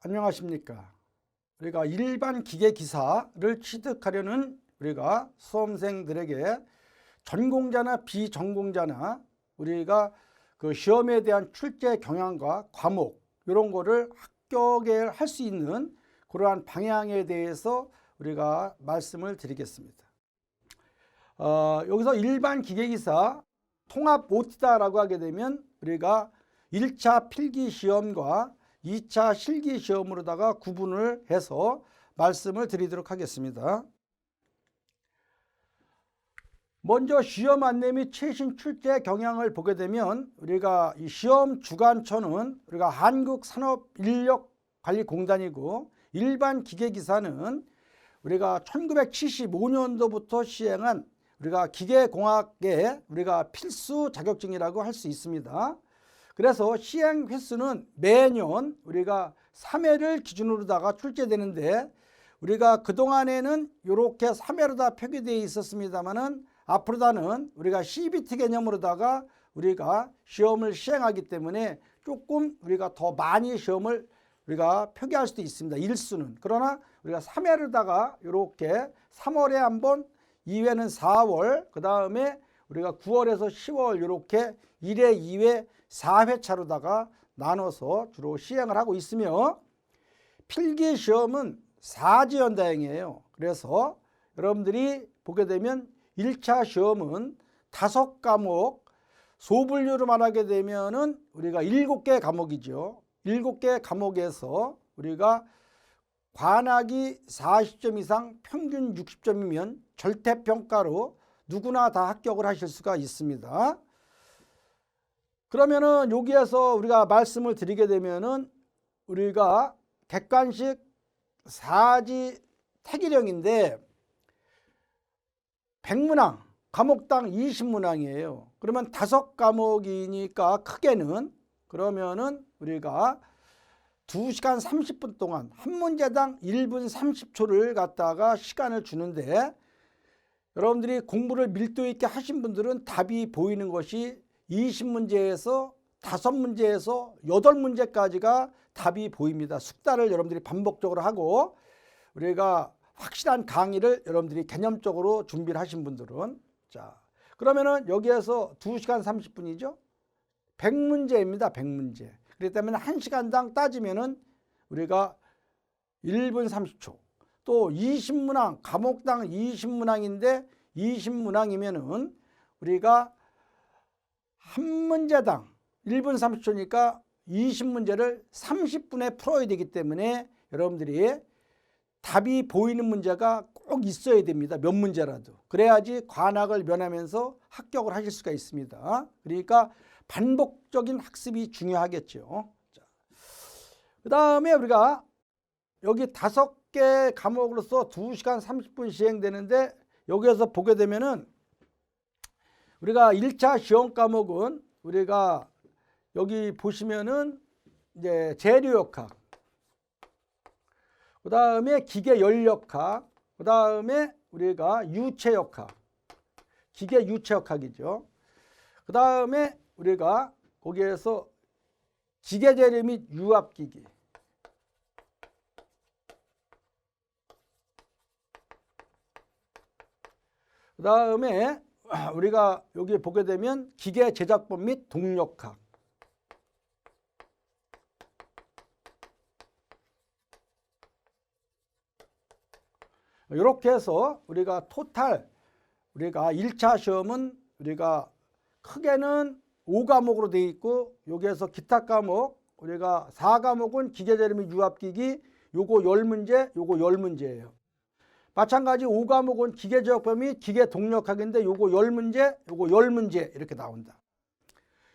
안녕하십니까. 우리가 일반 기계기사를 취득하려는 우리가 수험생들에게 전공자나 비전공자나 우리가 그 시험에 대한 출제 경향과 과목 이런 거를 합격을 할 수 있는 그러한 방향에 대해서 우리가 말씀을 드리겠습니다. 여기서 일반 기계기사 통합 OT다라고 하게 되면 우리가 1차 필기시험과 2차 실기시험으로다가 구분을 해서 말씀을 드리도록 하겠습니다. 먼저 시험 안내 및 최신 출제 경향을 보게 되면 우리가 이 시험 주관처는 우리가 한국산업인력관리공단이고 일반 기계기사는 우리가 1975년도부터 시행한 우리가 기계공학의 우리가 필수 자격증이라고 할 수 있습니다. 그래서 시행 횟수는 매년 우리가 3회를 기준으로다가 출제되는데 우리가 그동안에는 이렇게 3회로다 표기되어 있었습니다만은 앞으로다는 우리가 CBT 개념으로다가 우리가 시험을 시행하기 때문에 조금 우리가 더 많이 시험을 우리가 표기할 수도 있습니다. 일수는. 그러나 우리가 3회로다가 이렇게 3월에 한 번, 2회는 4월, 그 다음에 우리가 9월에서 10월 이렇게 1회, 2회, 4회차로다가 나눠서 주로 시행을 하고 있으며 필기시험은 4지연다형이에요. 그래서 여러분들이 보게 되면 1차 시험은 5과목, 소분류로 말하게 되면은 우리가 7개 과목이죠. 7개 과목에서 우리가 관학이 40점 이상 평균 60점이면 절대평가로 누구나 다 합격을 하실 수가 있습니다. 그러면은 여기에서 우리가 말씀을 드리게 되면은 우리가 객관식 4지 태기령인데 100문항, 과목당 20문항이에요. 그러면 5과목이니까 크게는 그러면은 우리가 2시간 30분 동안 한 문제당 1분 30초를 갖다가 시간을 주는데 여러분들이 공부를 밀도 있게 하신 분들은 답이 보이는 것이 20문제에서 5문제에서 8문제까지가 답이 보입니다. 숙달을 여러분들이 반복적으로 하고 우리가 확실한 강의를 여러분들이 개념적으로 준비를 하신 분들은 자 그러면은 여기에서 2시간 30분이죠. 100문제입니다. 100문제. 그렇기 때문에 1시간당 따지면은 우리가 1분 30초. 또 20문항, 과목당 20문항인데 20문항이면은 우리가 한 문제당 1분 30초니까 20문제를 30분에 풀어야 되기 때문에 여러분들이 답이 보이는 문제가 꼭 있어야 됩니다. 몇 문제라도. 그래야지 관학을 면하면서 합격을 하실 수가 있습니다. 그러니까 반복적인 학습이 중요하겠죠. 그 다음에 우리가 여기 5개 과목으로서 2시간 30분 시행되는데 여기에서 보게 되면은 우리가 1차 시험 과목은 우리가 여기 보시면은 이제 재료역학, 그 다음에 기계연력학, 그 다음에 우리가 유체역학, 기계유체역학이죠. 그 다음에 우리가 거기에서 기계재료 및 유압기기, 그 다음에 우리가 여기 보게 되면 기계 제작법 및 동력학, 이렇게 해서 우리가 토탈 우리가 1차 시험은 우리가 크게는 5과목으로 되어 있고 여기에서 기타 과목 우리가 4과목은 기계재료 및 유압기기 요거 10문제 요거 10문제예요. 마찬가지 5과목은 기계제작법 및 기계동력학인데 요거 10문제 요거 10문제 이렇게 나온다.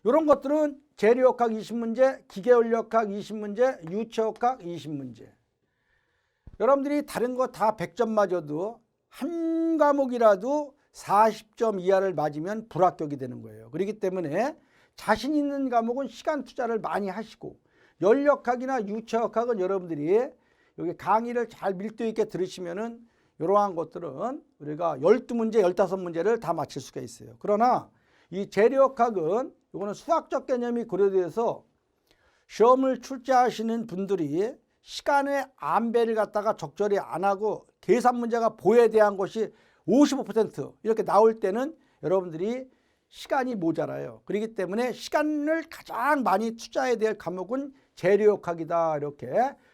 이런 것들은 재료역학 20문제, 기계연력학 20문제, 유체역학 20문제. 여러분들이 다른 거 다 100점 맞아도 한 과목이라도 40점 이하를 맞으면 불합격이 되는 거예요. 그렇기 때문에 자신 있는 과목은 시간 투자를 많이 하시고 연력학이나 유체역학은 여러분들이 여기 강의를 잘 밀도 있게 들으시면은 이러한 것들은 우리가 12문제, 15문제를 다 맞힐 수가 있어요. 그러나 이 재료역학은 이거는 수학적 개념이 고려돼서 시험을 출제하시는 분들이 시간의 안배를 갖다가 적절히 안 하고 계산 문제가 보에 대한 것이 55% 이렇게 나올 때는 여러분들이 시간이 모자라요. 그렇기 때문에 시간을 가장 많이 투자해야 될 과목은 재료역학이다 이렇게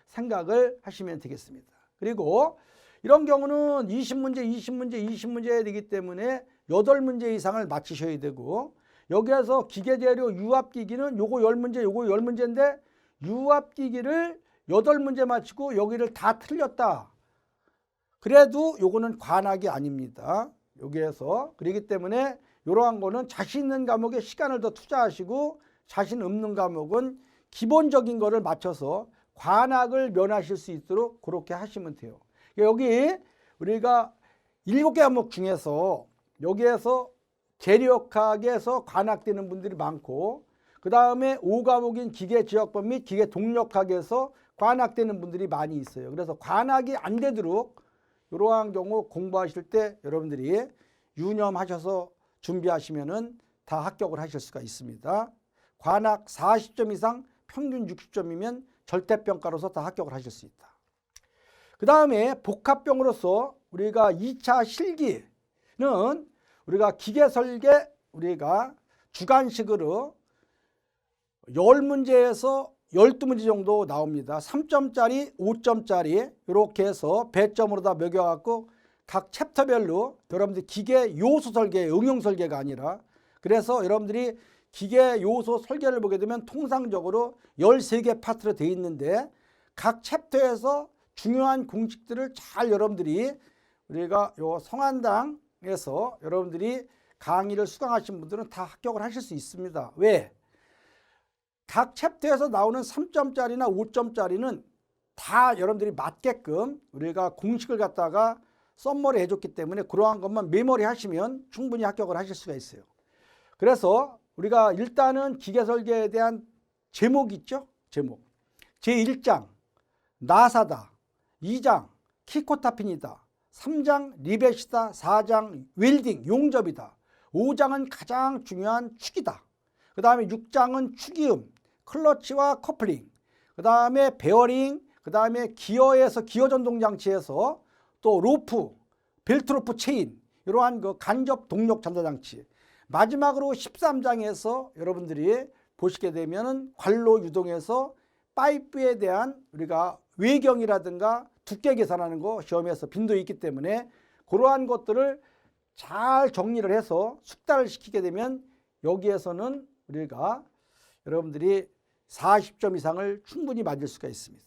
생각을 하시면 되겠습니다. 그리고 이런 경우는 20문제 되기 때문에 8문제 이상을 맞히셔야 되고, 여기에서 기계재료 유압기기는 요거 10문제 요거 10문제인데 유압기기를 8문제 맞히고 여기를 다 틀렸다. 그래도 요거는 관악이 아닙니다. 여기에서. 그렇기 때문에 이러한 거는 자신 있는 과목에 시간을 더 투자하시고 자신 없는 과목은 기본적인 거를 맞춰서 관악을 면하실 수 있도록 그렇게 하시면 돼요. 여기 우리가 7개 과목 중에서 여기에서 재료역학에서 관악되는 분들이 많고, 그 다음에 5과목인 기계지역법 및 기계동력학에서 관악되는 분들이 많이 있어요. 그래서 관악이 안 되도록 이러한 경우 공부하실 때 여러분들이 유념하셔서 준비하시면은 다 합격을 하실 수가 있습니다. 관악 40점 이상 평균 60점이면 절대평가로서 다 합격을 하실 수 있다. 그 다음에 복합병으로서 우리가 2차 실기는 우리가 기계설계 우리가 주관식으로 10문제에서 12문제 정도 나옵니다. 3점짜리 5점짜리 이렇게 해서 배점으로 다 매겨갖고 각 챕터별로 여러분들 기계 요소 설계 응용 설계가 아니라, 그래서 여러분들이 기계 요소 설계를 보게 되면 통상적으로 13개 파트로 되어 있는데 각 챕터에서 중요한 공식들을 잘 여러분들이 우리가 요 성한당에서 여러분들이 강의를 수강하신 분들은 다 합격을 하실 수 있습니다. 왜? 각 챕터에서 나오는 3점짜리나 5점짜리는 다 여러분들이 맞게끔 우리가 공식을 갖다가 썸머리 해줬기 때문에 그러한 것만 메모리 하시면 충분히 합격을 하실 수가 있어요. 그래서 우리가 일단은 기계설계에 대한 제목이 있죠. 제목. 제1장 나사다, 2장 키코타핀이다, 3장 리벳이다, 4장 웰딩 용접이다, 5장은 가장 중요한 축이다, 그 다음에 6장은 축이음, 클러치와 커플링, 그 다음에 베어링, 그 다음에 기어에서 기어 전동 장치에서 또 로프, 벨트 로프 체인, 이러한 그 간접 동력 전달 장치. 마지막으로 13장에서 여러분들이 보시게 되면은 관로 유동에서 파이프에 대한 우리가 외경이라든가 두께 계산하는 거 시험에서 빈도 있기 때문에 그러한 것들을 잘 정리를 해서 숙달을 시키게 되면 여기에서는 우리가 여러분들이 40점 이상을 충분히 맞을 수가 있습니다.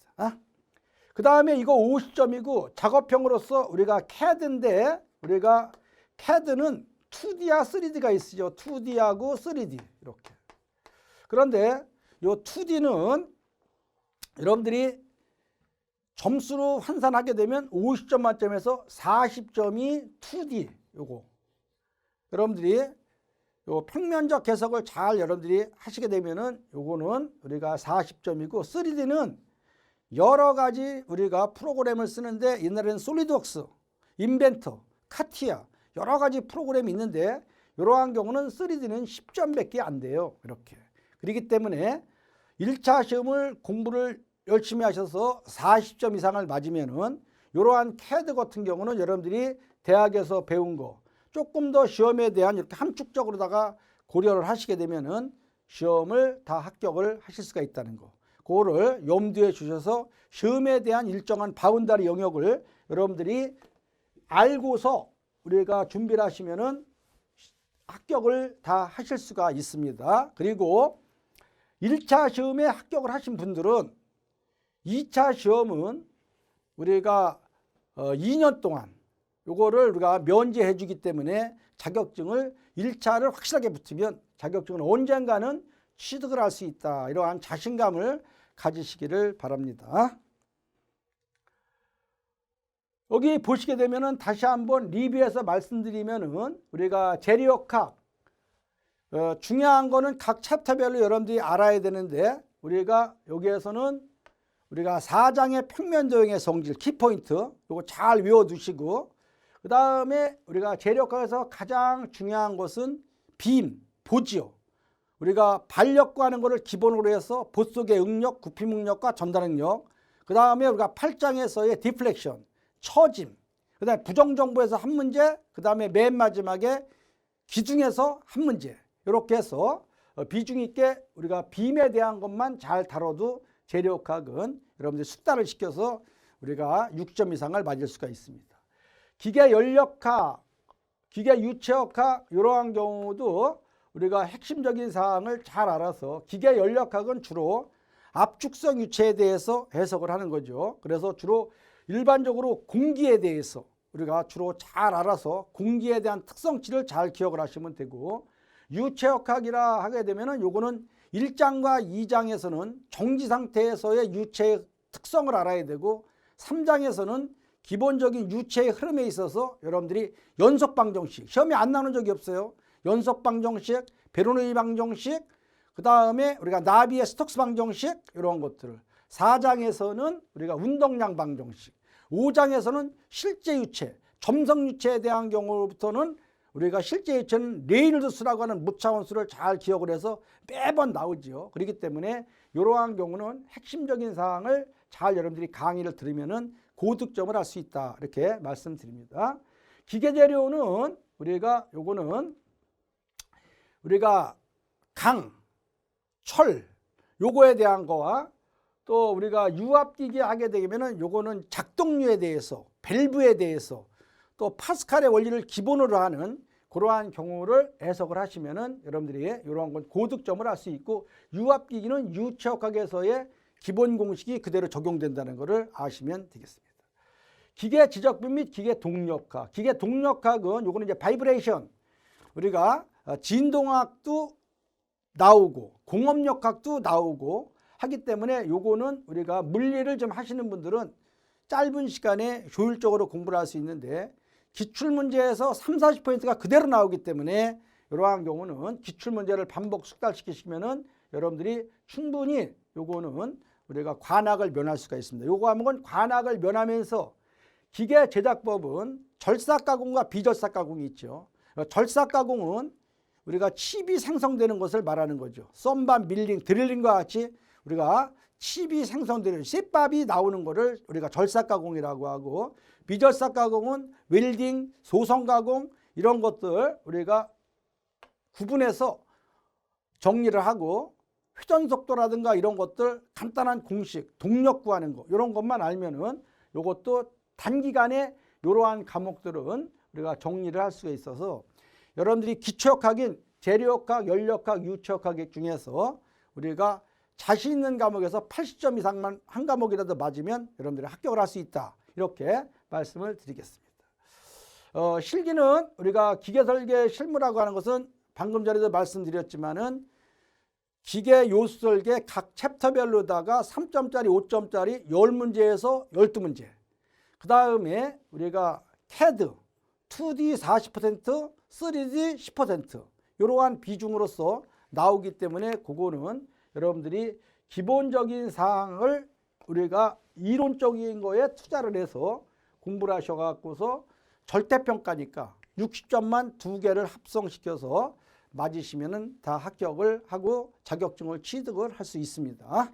그 다음에 이거 50점이고 작업형으로서 우리가 CAD인데 우리가 CAD는 2D와 3D가 있으죠. 2D하고 3D 이렇게. 그런데 이 2D는 여러분들이 점수로 환산하게 되면 50점 만점에서 40점이 2D 요거. 여러분들이 요 평면적 해석을 잘 여러분들이 하시게 되면은 요거는 우리가 40점이고 3D는 여러 가지 우리가 프로그램을 쓰는데 옛날에는 솔리드웍스, 인벤터, 카티아 여러 가지 프로그램이 있는데 이러한 경우는 3D는 10점밖에 안 돼요. 이렇게. 그렇기 때문에 1차 시험을 공부를 열심히 하셔서 40점 이상을 맞으면은 이러한 CAD 같은 경우는 여러분들이 대학에서 배운 거 조금 더 시험에 대한 이렇게 함축적으로다가 고려를 하시게 되면은 시험을 다 합격을 하실 수가 있다는 거. 그거를 염두에 주셔서 시험에 대한 일정한 바운다리 영역을 여러분들이 알고서 우리가 준비를 하시면은 합격을 다 하실 수가 있습니다. 그리고 1차 시험에 합격을 하신 분들은 2차 시험은 우리가 2년 동안 요거를 우리가 면제해 주기 때문에 자격증을 1차를 확실하게 붙으면 자격증은 언젠가는 취득을 할 수 있다. 이러한 자신감을 가지시기를 바랍니다. 여기 보시게 되면은 다시 한번 리뷰해서 말씀드리면은 우리가 재료역학 중요한 거는 각 챕터별로 여러분들이 알아야 되는데 우리가 여기에서는 우리가 4장의 평면도형의 성질 키포인트 요거 잘 외워두시고, 그 다음에 우리가 재료역학에서 가장 중요한 것은 빔, 보지요. 우리가 반력과 하는 것을 기본으로 해서 봇 속의 응력, 구피 응력과 전달 응력, 그 그 다음에 우리가 8장에서의 디플렉션, 처짐, 그 다음에 부정정보에서 한 문제, 그 다음에 맨 마지막에 기중에서 한 문제. 이렇게 해서 비중 있게 우리가 빔에 대한 것만 잘 다뤄도 재료학은 여러분들 숙달을 시켜서 우리가 6점 이상을 맞을 수가 있습니다. 기계 연력학, 기계 유체역학 이러한 경우도 우리가 핵심적인 사항을 잘 알아서 기계 연력학은 주로 압축성 유체에 대해서 해석을 하는 거죠. 그래서 주로 일반적으로 공기에 대해서 우리가 주로 잘 알아서 공기에 대한 특성치를 잘 기억을 하시면 되고, 유체역학이라 하게 되면은 요거는 1장과 2장에서는 정지 상태에서의 유체의 특성을 알아야 되고, 3장에서는 기본적인 유체의 흐름에 있어서 여러분들이 연속 방정식, 시험에 안 나오는 적이 없어요. 연속 방정식, 베르노이 방정식, 그 다음에 우리가 나비의 스톡스 방정식 이런 것들을, 4장에서는 우리가 운동량 방정식, 5장에서는 실제 유체, 점성 유체에 대한 경우부터는 우리가 실제 유체는 레이놀드수라고 하는 무차원수를 잘 기억을 해서 매번 나오죠. 그렇기 때문에 이러한 경우는 핵심적인 사항을 잘 여러분들이 강의를 들으면은 고득점을 할 수 있다, 이렇게 말씀드립니다. 기계재료는 우리가 요거는 우리가 강, 철 요거에 대한 거와, 또 우리가 유압기기 하게 되면은 요거는 작동류에 대해서, 밸브에 대해서, 또 파스칼의 원리를 기본으로 하는 그러한 경우를 해석을 하시면은 여러분들이 이러한 건 고득점을 할 수 있고, 유압기기는 유체역학에서의 기본 공식이 그대로 적용된다는 것을 아시면 되겠습니다. 기계 지적분 및 기계 동력학. 기계 동력학은 요거는 이제 바이브레이션, 우리가 진동학도 나오고 공업력학도 나오고 하기 때문에 요거는 우리가 물리를 좀 하시는 분들은 짧은 시간에 효율적으로 공부를 할 수 있는데, 기출문제에서 30~40%가 그대로 나오기 때문에 이러한 경우는 기출문제를 반복 숙달시키시면은 여러분들이 충분히 요거는 우리가 관악을 면할 수가 있습니다. 요거 하면 관악을 면하면서, 기계 제작법은 절삭가공과 비절삭가공이 있죠. 절삭가공은 우리가 칩이 생성되는 것을 말하는 거죠. 썸바, 밀링, 드릴링과 같이 우리가 칩이 생성되는, 쇳밥이 나오는 것을 우리가 절삭가공이라고 하고, 비절삭가공은 웰딩, 소성가공 이런 것들 우리가 구분해서 정리를 하고, 회전속도라든가 이런 것들 간단한 공식, 동력 구하는 거 이런 것만 알면은 요것도 단기간에 이러한 과목들은 우리가 정리를 할 수가 있어서, 여러분들이 기초역학인 재료역학, 연력학, 유체역학 중에서 우리가 자신 있는 과목에서 80점 이상만 한 과목이라도 맞으면 여러분들이 합격을 할 수 있다, 이렇게 말씀을 드리겠습니다. 실기는 우리가 기계설계 실무라고 하는 것은 방금 전에도 말씀드렸지만은 기계 요수 설계 각 챕터별로다가 3점짜리, 5점짜리 10문제에서 12문제. 그 다음에 우리가 CAD 2D 40%, 3D 10% 이러한 비중으로서 나오기 때문에 그거는 여러분들이 기본적인 사항을 우리가 이론적인 거에 투자를 해서 공부를 하셔갖고서 절대평가니까 60점만 2개를 합성시켜서 맞으시면은 다 합격을 하고 자격증을 취득을 할 수 있습니다.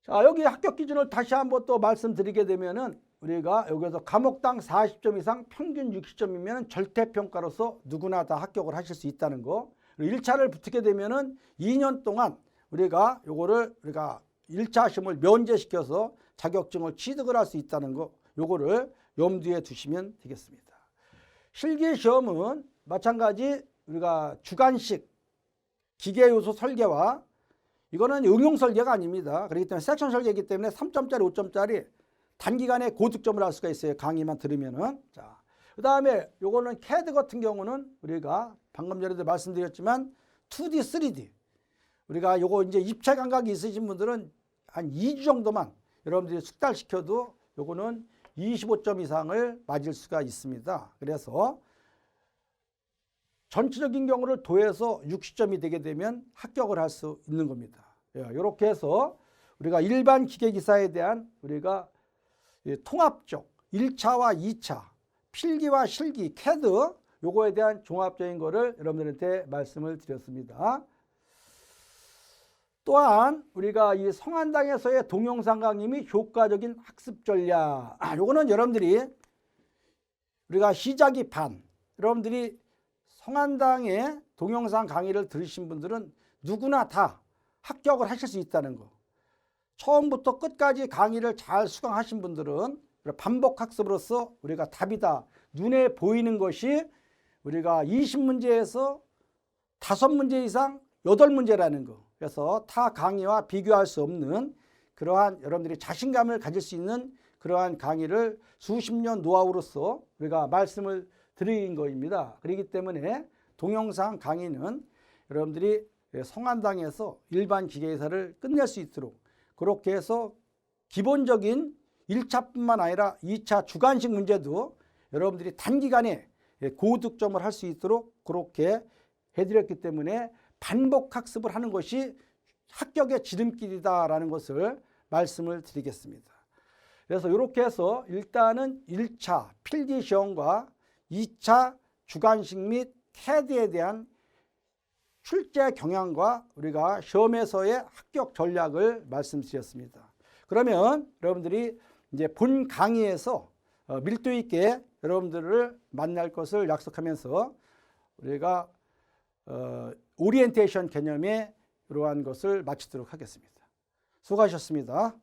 자, 여기 합격 기준을 다시 한번 또 말씀드리게 되면은, 우리가 여기서 과목당 40점 이상 평균 60점이면 절대평가로서 누구나 다 합격을 하실 수 있다는 거. 1차를 붙게 되면은 2년 동안 우리가 요거를 우리가 1차 시험을 면제시켜서 자격증을 취득을 할 수 있다는 거, 요거를 염두에 두시면 되겠습니다. 실기 시험은 마찬가지 우리가 주관식 기계 요소 설계와, 이거는 응용 설계가 아닙니다. 그렇기 때문에 섹션 설계이기 때문에 3점짜리, 5점짜리 단기간에 고득점을 할 수가 있어요, 강의만 들으면은. 자, 그 다음에 요거는 CAD 같은 경우는 우리가 방금 전에도 말씀드렸지만 2D, 3D 우리가 요거 이제 입체 감각이 있으신 분들은 한 2주 정도만 여러분들이 숙달시켜도 요거는 25점 이상을 맞을 수가 있습니다. 그래서 전체적인 경우를 더해서 60점이 되게 되면 합격을 할 수 있는 겁니다. 이렇게 해서 우리가 일반 기계기사에 대한 우리가 통합적 1차와 2차 필기와 실기 CAD 요거에 대한 종합적인 거를 여러분들한테 말씀을 드렸습니다. 또한 우리가 이 성한당에서의 동영상 강의 및 효과적인 학습 전략, 요거는 여러분들이 우리가 시작이 반, 여러분들이 성한당의 동영상 강의를 들으신 분들은 누구나 다 합격을 하실 수 있다는 거. 처음부터 끝까지 강의를 잘 수강하신 분들은 반복 학습으로서 우리가 답이다. 눈에 보이는 것이 우리가 20문제에서 5문제 이상 8문제라는 거. 그래서 타 강의와 비교할 수 없는 그러한 여러분들이 자신감을 가질 수 있는 그러한 강의를 수십 년 노하우로서 우리가 말씀을 드린 거입니다. 그렇기 때문에 동영상 강의는 여러분들이 성한당에서 일반 기계회사를 끝낼 수 있도록 그렇게 해서 기본적인 1차뿐만 아니라 2차 주관식 문제도 여러분들이 단기간에 고득점을 할 수 있도록 그렇게 해드렸기 때문에 반복 학습을 하는 것이 합격의 지름길이다라는 것을 말씀을 드리겠습니다. 그래서 이렇게 해서 일단은 1차 필기 시험과 2차 주관식 및 캐드에 대한 출제 경향과 우리가 시험에서의 합격 전략을 말씀드렸습니다. 그러면 여러분들이 이제 본 강의에서 밀도 있게 여러분들을 만날 것을 약속하면서 우리가 오리엔테이션 개념의 이러한 것을 마치도록 하겠습니다. 수고하셨습니다.